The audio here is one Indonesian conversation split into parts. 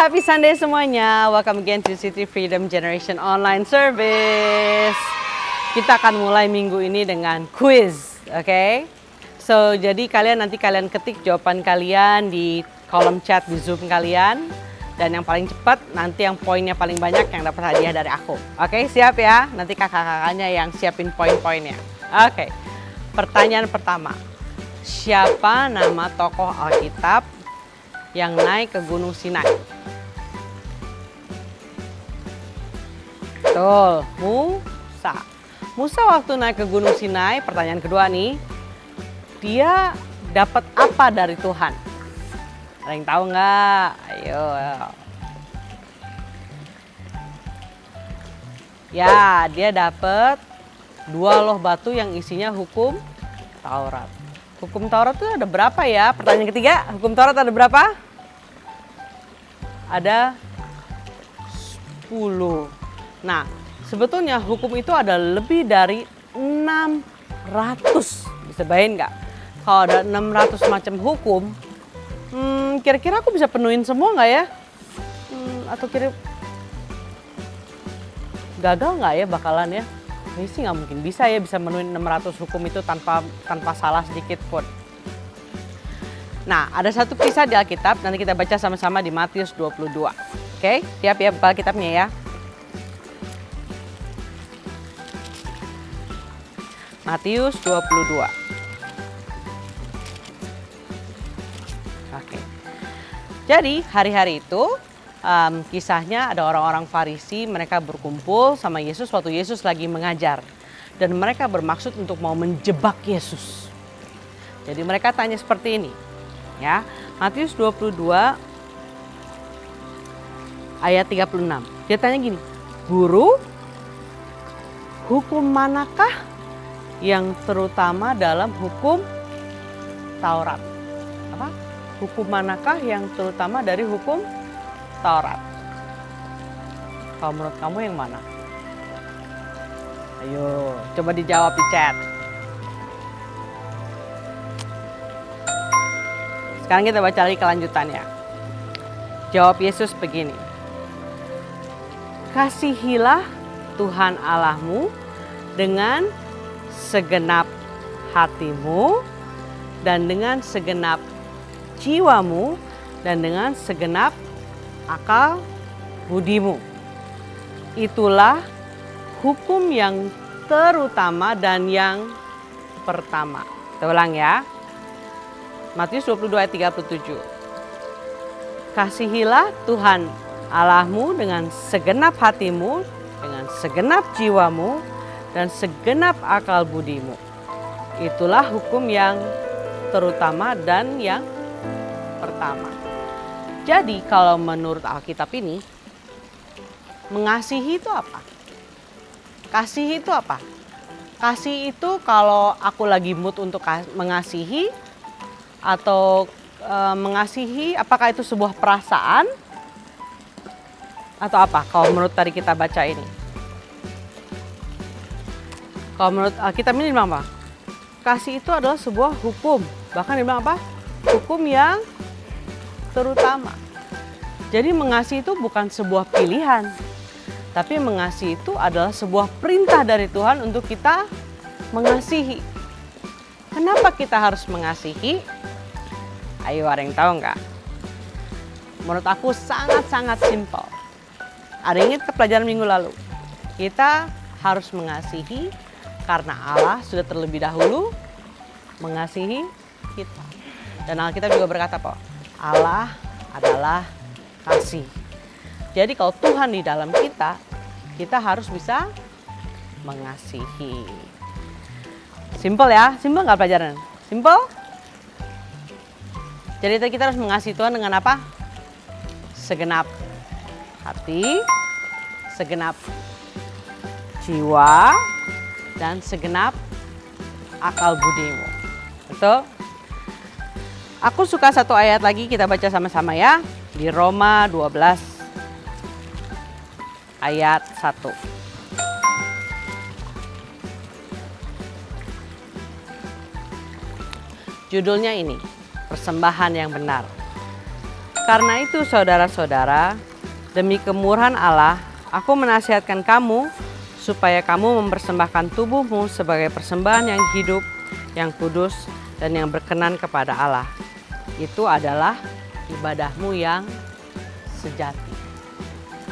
Happy Sunday semuanya. Welcome again to City Freedom Generation Online Service. Kita akan mulai minggu ini dengan quiz, oke? So, jadi nanti kalian ketik jawaban kalian di kolom chat di Zoom kalian. Dan yang paling cepat, nanti yang poinnya paling banyak yang dapat hadiah dari aku. Oke, siap ya? Nanti kakak-kakaknya yang siapin poin-poinnya. Oke, pertanyaan pertama. Siapa nama tokoh Alkitab yang naik ke Gunung Sinai? Betul, Musa. Musa waktu naik ke Gunung Sinai, pertanyaan kedua nih, dia dapat apa dari Tuhan? Ada yang tahu nggak? Ayo. Ya, dia dapat 2 loh batu yang isinya hukum Taurat. Hukum Taurat itu ada berapa ya? Pertanyaan ketiga, hukum Taurat ada berapa? Ada 10. Nah, sebetulnya hukum itu ada lebih dari 600. Bisa bayangin nggak? Kalau ada 600 macam hukum, kira-kira aku bisa penuhin semua nggak ya? Atau gagal nggak ya bakalan ya? Ini sih nggak mungkin bisa ya bisa menuhin 600 hukum itu tanpa salah sedikit pun. Nah, ada satu kisah di Alkitab, nanti kita baca sama-sama di Matius 22. Oke, siap ya buka Alkitabnya ya. Matius 22. Oke. Jadi, hari-hari itu kisahnya ada orang-orang Farisi, mereka berkumpul sama Yesus waktu Yesus lagi mengajar. Dan mereka bermaksud untuk mau menjebak Yesus. Jadi mereka tanya seperti ini. Ya, Matius 22 ayat 36. Dia tanya gini, "Guru, hukum manakah yang terutama dalam hukum Taurat?" Apa? Hukum manakah yang terutama dari hukum Taurat? Kalau menurut kamu yang mana? Ayo, coba dijawab di chat. Sekarang kita baca lagi kelanjutannya. Jawab Yesus begini. "Kasihilah Tuhan Allahmu dengan segenap hatimu dan dengan segenap jiwamu dan dengan segenap akal budimu. Itulah hukum yang terutama dan yang pertama." Kita ulang ya. Matius 22 ayat 37. "Kasihilah Tuhan Allahmu dengan segenap hatimu, dengan segenap jiwamu, dan segenap akal budimu. Itulah hukum yang terutama dan yang pertama." Jadi kalau menurut Alkitab ini, mengasihi itu apa? Kasih itu apa? Kasih itu kalau aku lagi mood untuk mengasihi atau mengasihi, apakah itu sebuah perasaan atau apa? Kalau menurut tadi kita baca ini. Kalau menurut Alkitab ini dibilang apa? Kasih itu adalah sebuah hukum. Bahkan dibilang apa? Hukum yang terutama. Jadi mengasihi itu bukan sebuah pilihan. Tapi mengasihi itu adalah sebuah perintah dari Tuhan untuk kita mengasihi. Kenapa kita harus mengasihi? Ayo, ada yang tahu nggak? Menurut aku sangat-sangat simpel. Ada yang ingat ke pelajaran minggu lalu? Kita harus mengasihi karena Allah sudah terlebih dahulu mengasihi kita. Dan Alkitab juga berkata bahwa Allah adalah kasih. Jadi kalau Tuhan di dalam kita, kita harus bisa mengasihi. Simpel ya? Simpel nggak pelajaran? Simpel? Jadi kita harus mengasihi Tuhan dengan apa? Segenap hati, segenap jiwa, dan segenap akal budimu. Betul? Aku suka satu ayat lagi, kita baca sama-sama ya. Di Roma 12 ayat 1. Judulnya ini, persembahan yang benar. Karena itu saudara-saudara, demi kemurahan Allah, aku menasihatkan kamu supaya kamu mempersembahkan tubuhmu sebagai persembahan yang hidup, yang kudus, dan yang berkenan kepada Allah. Itu adalah ibadahmu yang sejati.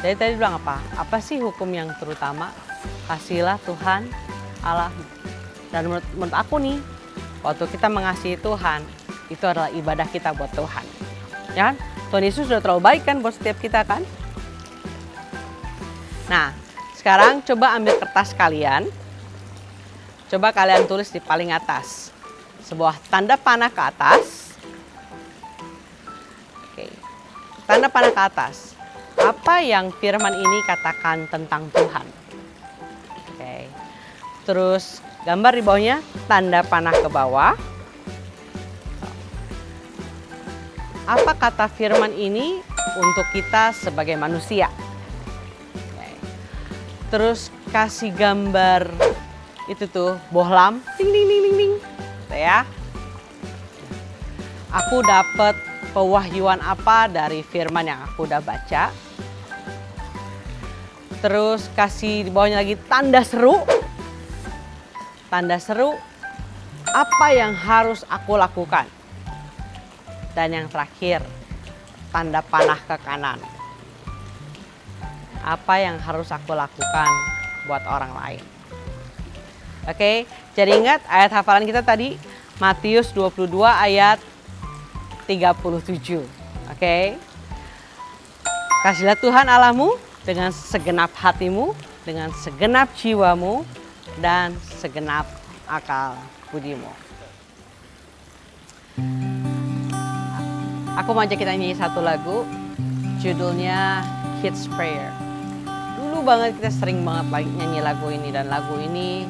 Jadi tadi bilang apa? Apa sih hukum yang terutama? Kasihilah Tuhan Allahmu. Dan menurut aku nih, waktu kita mengasihi Tuhan, itu adalah ibadah kita buat Tuhan. Ya kan? Tuhan Yesus sudah terlalu baik kan buat setiap kita kan? Nah, sekarang coba ambil kertas kalian. Coba kalian tulis di paling atas. Sebuah tanda panah ke atas. Oke. Tanda panah ke atas. Apa yang firman ini katakan tentang Tuhan? Oke. Terus gambar di bawahnya tanda panah ke bawah. Apa kata firman ini untuk kita sebagai manusia? Oke. Terus kasih gambar itu tuh bohlam, ding ding ding ding ding, gitu ya. Aku dapat pewahyuan apa dari firman yang aku udah baca? Terus kasih di bawahnya lagi tanda seru. Tanda seru, apa yang harus aku lakukan? Dan yang terakhir, tanda panah ke kanan. Apa yang harus aku lakukan buat orang lain? Oke, jadi ingat ayat hafalan kita tadi, Matius 22 ayat 37. Oke. Kasihlah Tuhan Allahmu dengan segenap hatimu, dengan segenap jiwamu, dan segenap akal budimu. Aku mau ajak kita nyanyi satu lagu, judulnya Kids Prayer. Dulu banget kita sering banget nyanyi lagu ini, dan lagu ini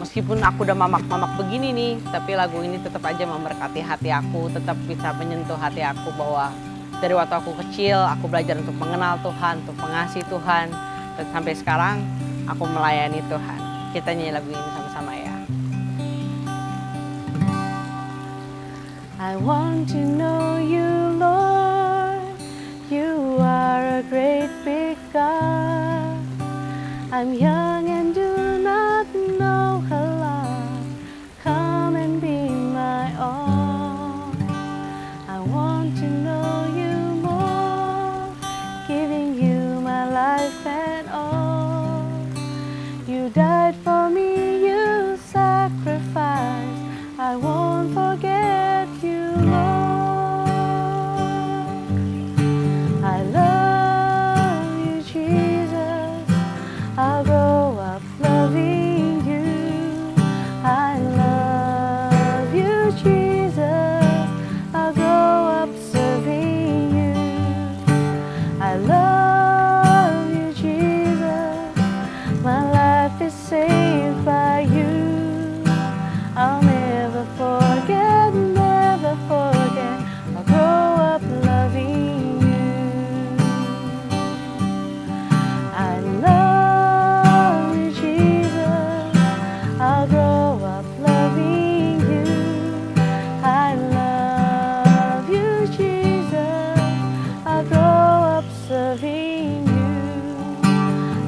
meskipun aku udah mamak-mamak begini nih, tapi lagu ini tetap aja memberkati hati aku, tetap bisa menyentuh hati aku bahwa dari waktu aku kecil, aku belajar untuk mengenal Tuhan, untuk mengasihi Tuhan, dan sampai sekarang aku melayani Tuhan. Kita nyanyi lagu ini sama-sama ya. I want to know you, Lord. You are a great big God. I'm young and do not know a lot. Come and be my all. I want to know you more, giving you my life and all. You died for me, you sacrificed. I won't forget you, Lord. I love you, Jesus. I'll grow up loving you. I love you, Jesus. I'll grow up serving you. I love you, Jesus. My life is saved by you. I'll never forget, never forget. I'll grow up loving you. I love you, Jesus. I'll grow up loving you. I love you, Jesus. I'll grow up serving you.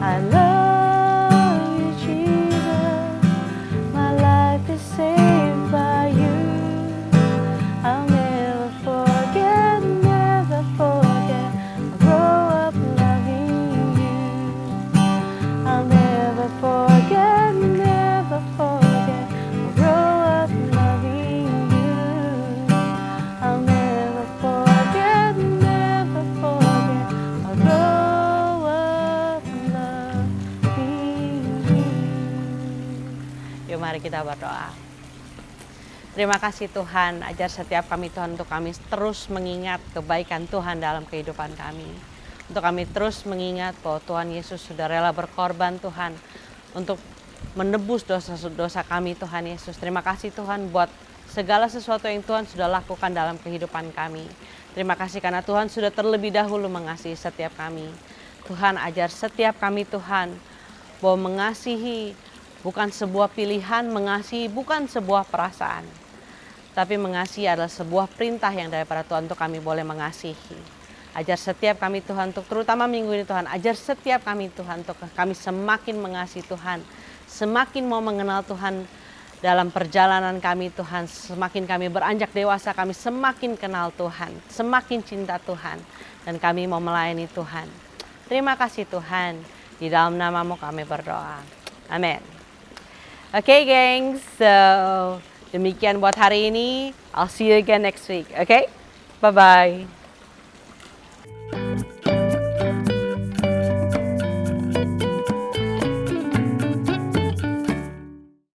I love you, Jesus. My life is saved by you. I'll never forget, never forget. I'll grow up loving you. I'll never forget, never forget. I'll grow up loving you. I'll never forget, never forget. I'll grow up loving you. Yuk mari kita berdoa. Terima kasih Tuhan, ajar setiap kami Tuhan untuk kami terus mengingat kebaikan Tuhan dalam kehidupan kami. Untuk kami terus mengingat bahwa Tuhan Yesus sudah rela berkorban Tuhan untuk menebus dosa-dosa kami Tuhan Yesus. Terima kasih Tuhan buat segala sesuatu yang Tuhan sudah lakukan dalam kehidupan kami. Terima kasih karena Tuhan sudah terlebih dahulu mengasihi setiap kami. Tuhan ajar setiap kami Tuhan bahwa mengasihi bukan sebuah pilihan, mengasihi bukan sebuah perasaan. Tapi mengasihi adalah sebuah perintah yang daripada Tuhan untuk kami boleh mengasihi. Ajar setiap kami Tuhan untuk terutama minggu ini Tuhan, ajar setiap kami Tuhan untuk kami semakin mengasihi Tuhan, semakin mau mengenal Tuhan dalam perjalanan kami Tuhan, semakin kami beranjak dewasa kami semakin kenal Tuhan, semakin cinta Tuhan, dan kami mau melayani Tuhan. Terima kasih Tuhan, di dalam nama-Mu kami berdoa. Amin. Oke, gengs, so demikian buat hari ini. I'll see you again next week, okay? Bye-bye.